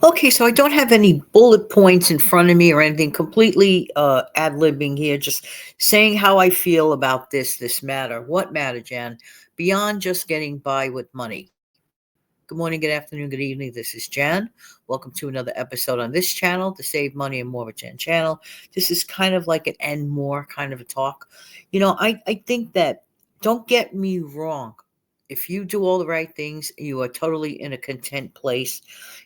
Okay, so I don't have any bullet points in front of me or anything, completely ad-libbing here, just saying how I feel about this matter. What matter, Jan? Beyond just getting by with money. Good morning, good afternoon, good evening. This is Jan. Welcome to another episode on this channel, the Save Money and More with Jan channel. This is kind of like an and more kind of a talk. I think that, don't get me wrong, if you do all the right things, you are totally in a content place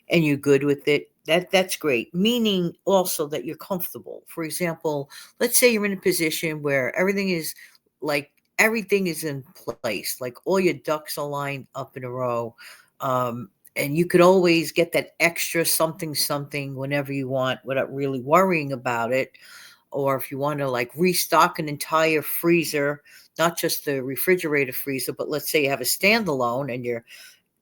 and you're good with it, that's great. Meaning also that you're comfortable. For example, let's say you're in a position where like everything is in place, like all your ducks are lined up in a row. And you could always get that extra something something whenever you want without really worrying about it. Or if you want to like restock an entire freezer, not just the refrigerator freezer, but let's say you have a standalone and you're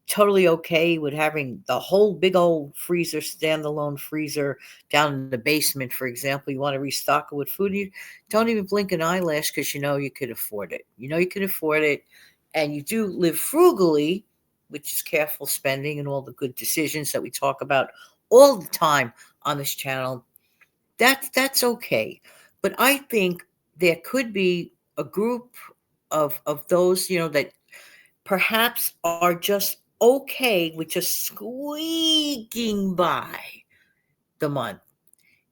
totally okay with having the whole big old freezer, standalone freezer down in the basement, for example. You want to restock it with food. You don't even blink an eyelash because you know you could afford it. You know you can afford it, and you do live frugally, which is careful spending and all the good decisions that we talk about all the time on this channel. That's okay. But I think there could be a group of those, that perhaps are just okay with just squeaking by the month.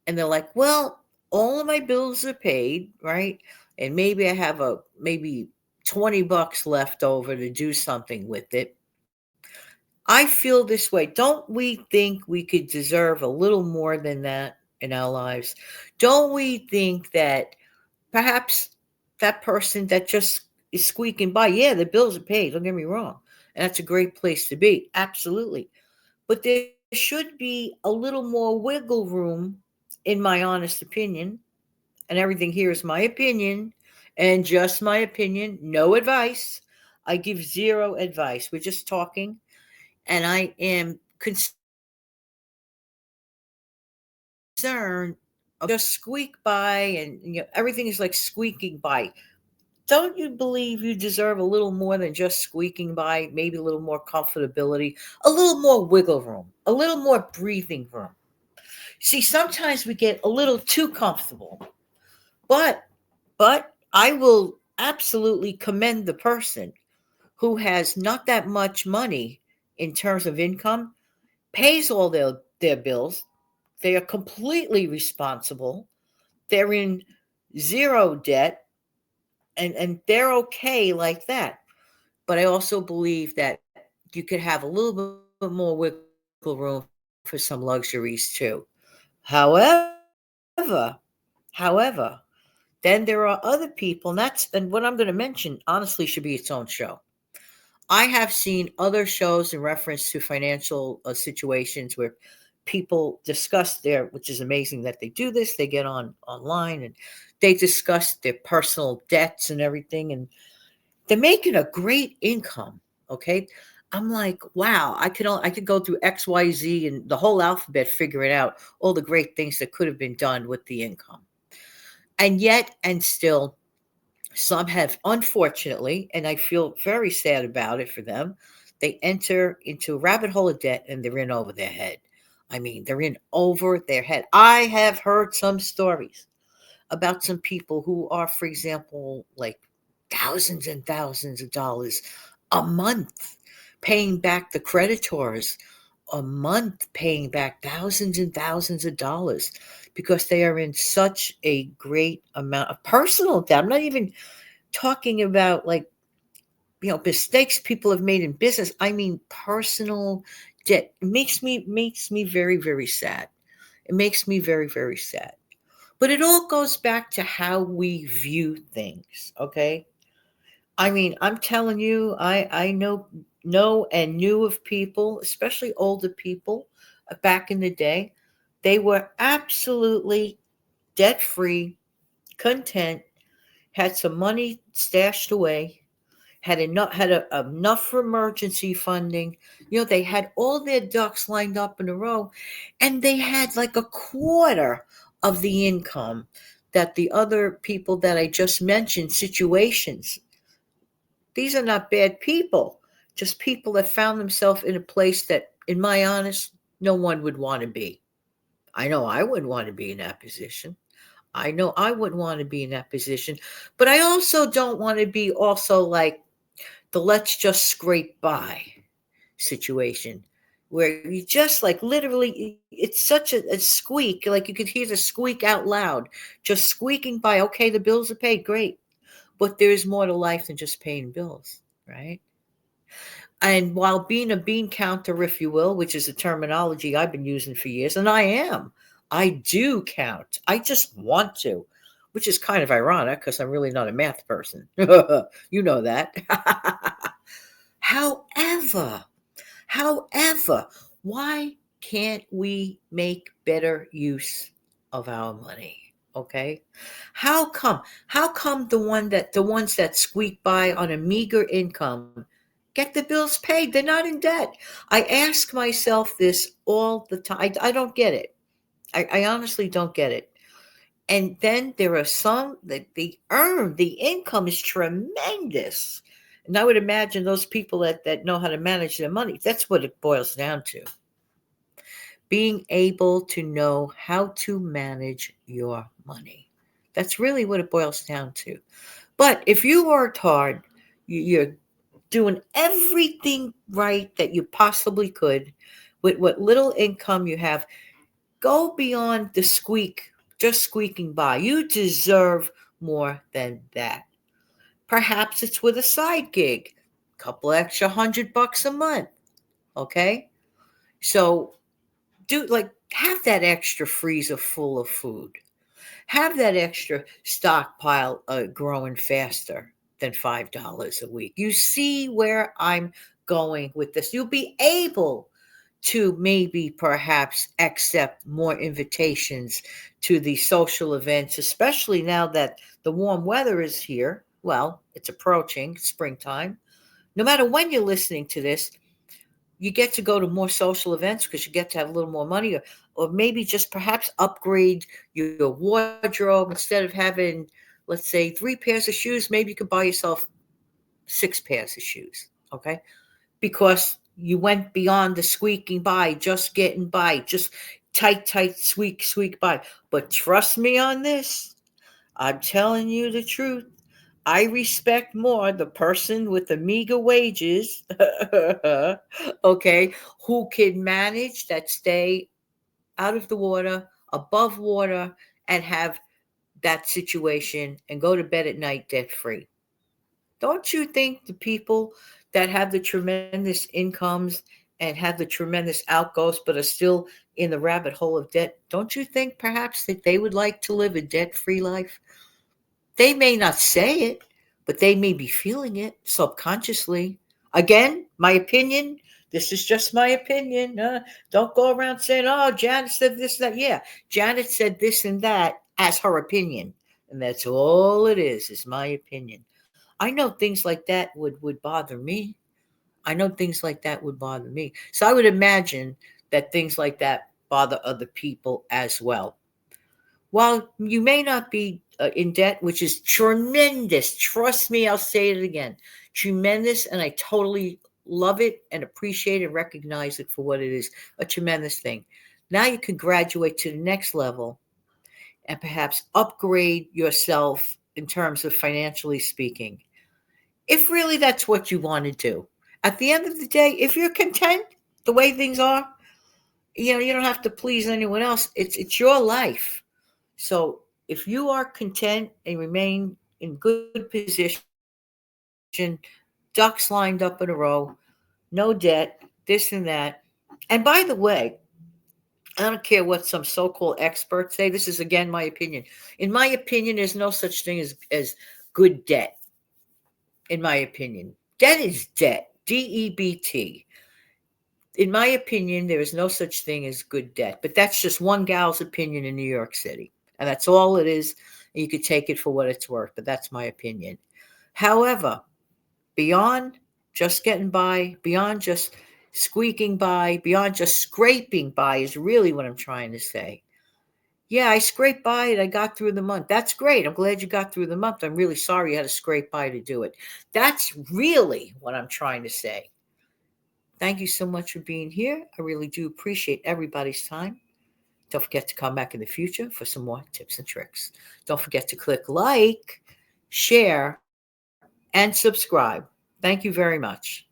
And they're like, well, all of my bills are paid, right? And maybe I have maybe 20 bucks left over to do something with it. I feel this way. Don't we think we could deserve a little more than that in our lives? Don't we think that perhaps that person that just is squeaking by, yeah, the bills are paid, don't get me wrong. And that's a great place to be. Absolutely. But there should be a little more wiggle room, in my honest opinion. And everything here is my opinion and just my opinion, no advice. I give zero advice. We're just talking. And I am concerned of just squeak by, and everything is like squeaking by. Don't you believe you deserve a little more than just squeaking by? Maybe a little more comfortability, a little more wiggle room, a little more breathing room. See, sometimes we get a little too comfortable, but I will absolutely commend the person who has not that much money in terms of income, pays all their bills. They are completely responsible. They're in zero debt, and they're okay like that. But I also believe that you could have a little bit more wiggle room for some luxuries too. However, however, then there are other people, and what I'm going to mention honestly should be its own show. I have seen other shows in reference to financial situations where people discuss which is amazing that they do this. They get on online and they discuss their personal debts and everything, and they're making a great income. Okay, I'm like, wow, I could go through XYZ and the whole alphabet, figuring out all the great things that could have been done with the income, and yet and still some have, unfortunately, and I feel very sad about it for them, they enter into a rabbit hole of debt and they're in over their head. I mean, they're in over their head. I have heard some stories about some people who are, for example, like thousands and thousands of dollars a month paying back the creditors, a month paying back thousands and thousands of dollars because they are in such a great amount of personal debt. I'm not even talking about like, mistakes people have made in business. I mean personal debt. It makes me very, very sad. It makes me very, very sad. But it all goes back to how we view things, okay? I mean, I'm telling you, I know and knew of people, especially older people, back in the day. They were absolutely debt free, content, had some money stashed away, enough for emergency funding. They had all their ducks lined up in a row, and they had like a quarter of the income that the other people that I just mentioned situations. These are not bad people, just people that found themselves in a place that, in my honest no one would want to be. I know I wouldn't want to be in that position. I know I wouldn't want to be in that position, but I also don't want to be also like the let's just scrape by situation where you just like literally it's such a squeak, like you could hear the squeak out loud, just squeaking by. Okay, the bills are paid, great, but there's more to life than just paying bills, right? And while being a bean counter, if you will, which is a terminology I've been using for years, and I do count. I just want to, which is kind of ironic because I'm really not a math person. You know that. however, however, why can't we make better use of our money? Okay. How come? How come the ones that squeak by on a meager income get the bills paid? They're not in debt. I ask myself this all the time. I don't get it. I honestly don't get it. And then there are some that the income is tremendous. And I would imagine those people that know how to manage their money, that's what it boils down to. Being able to know how to manage your money. That's really what it boils down to. But if you worked hard, you're doing everything right that you possibly could with what little income you have. Go beyond the squeak, just squeaking by. You deserve more than that. Perhaps it's with a side gig, a couple extra $100 a month. Okay. So do like have that extra freezer full of food. Have that extra stockpile growing faster than $5 a week. You see where I'm going with this. You'll be able to maybe perhaps accept more invitations to the social events, especially now that the warm weather is here. Well, it's approaching springtime. No matter when you're listening to this, you get to go to more social events because you get to have a little more money, or maybe just perhaps upgrade your wardrobe. Instead of having, let's say, 3 pairs of shoes, maybe you could buy yourself 6 pairs of shoes. Okay. Because you went beyond the squeaking by, just getting by, just tight, squeak by. But trust me on this, I'm telling you the truth. I respect more the person with the meager wages, okay, who can manage that stay out of the water, above water, and have that situation and go to bed at night debt free. Don't you think the people that have the tremendous incomes and have the tremendous outgoes but are still in the rabbit hole of debt, don't you think perhaps that they would like to live a debt free life? They may not say it, but they may be feeling it subconsciously. Again, my opinion. This is just my opinion. Don't go around saying, oh, Janet said this, that. Yeah, Janet said this and that as her opinion. And that's all it is my opinion. I know things like that would bother me. I know things like that would bother me. So I would imagine that things like that bother other people as well. While you may not be in debt, which is tremendous, trust me, I'll say it again, tremendous, and I totally love it and appreciate and recognize it for what it is, a tremendous thing. Now you can graduate to the next level and perhaps upgrade yourself in terms of financially speaking. If really that's what you want to do. At the end of the day, if you're content the way things are, you don't have to please anyone else. It's your life. So if you are content and remain in good position, ducks lined up in a row, no debt, this and that. And by the way, I don't care what some so-called experts say. This is again my opinion. In my opinion, there's no such thing as good debt. In my opinion, debt is debt. DEBT. In my opinion, there is no such thing as good debt. But that's just one gal's opinion in New York City. And that's all it is. You could take it for what it's worth, but that's my opinion. However, beyond just getting by, beyond just squeaking by, beyond just scraping by is really what I'm trying to say. Yeah, I scraped by and I got through the month. That's great. I'm glad you got through the month. I'm really sorry you had to scrape by to do it. That's really what I'm trying to say. Thank you so much for being here. I really do appreciate everybody's time. Don't forget to come back in the future for some more tips and tricks. Don't forget to click like, share, and subscribe. Thank you very much.